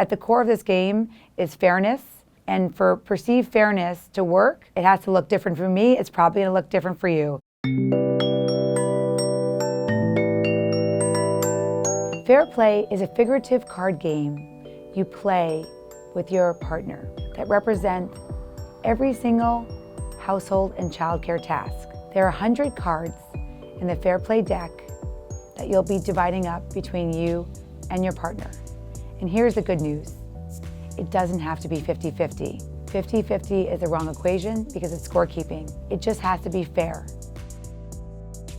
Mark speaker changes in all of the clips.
Speaker 1: At the core of this game is fairness, and for perceived fairness to work, it has to look different for me. It's probably gonna look different for you. Fair play is a figurative card game you play with your partner that represent every single household and childcare task. There are 100 cards in the Fair Play deck that you'll be dividing up between you and your partner. And here's the good news. It doesn't have to be 50-50. 50-50 is the wrong equation because it's scorekeeping. It just has to be fair.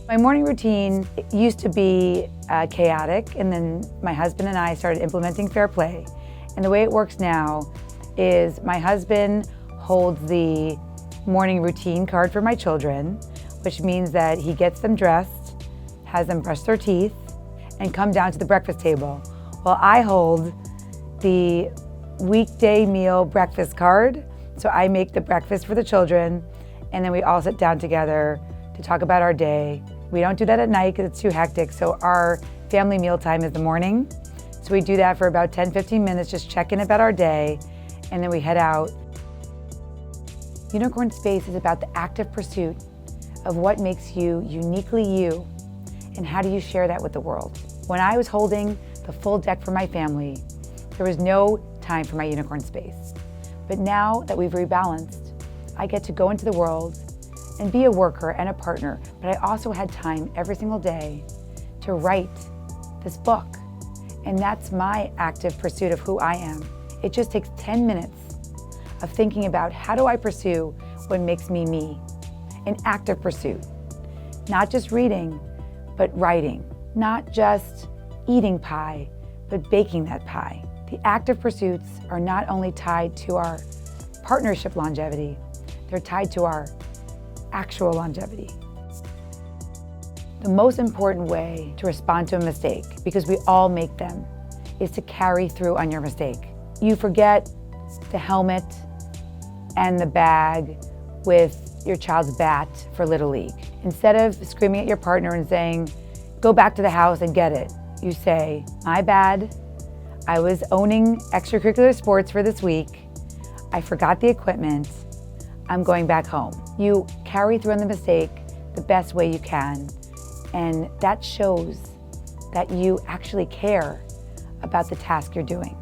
Speaker 1: My morning routine used to be chaotic, and then my husband and I started implementing Fair Play. And the way it works now is my husband holds the morning routine card for my children, which means that he gets them dressed, has them brush their teeth, and come down to the breakfast table, while I hold the weekday meal breakfast card. So I make the breakfast for the children, and then we all sit down together to talk about our day. We don't do that at night because it's too hectic, so our family meal time is the morning. So we do that for about 10-15 minutes, just check in about our day, and then we head out. Unicorn Space is about the active pursuit of what makes you uniquely you, and how do you share that with the world. When I was holding the full deck for my family, there was no time for my Unicorn Space. But now that we've rebalanced, I get to go into the world and be a worker and a partner, but I also had time every single day to write this book. And that's my active pursuit of who I am. It just takes 10 minutes of thinking about how do I pursue what makes me me? An active pursuit. Not just reading, but writing. Not just eating pie, but baking that pie. The active pursuits are not only tied to our partnership longevity, they're tied to our actual longevity. The most important way to respond to a mistake, because we all make them, is to carry through on your mistake. You forget the helmet and the bag with your child's bat for Little League. Instead of screaming at your partner and saying, go back to the house and get it, you say, my bad, I was owning extracurricular sports for this week, I forgot the equipment, I'm going back home. You carry through on the mistake the best way you can, and that shows that you actually care about the task you're doing.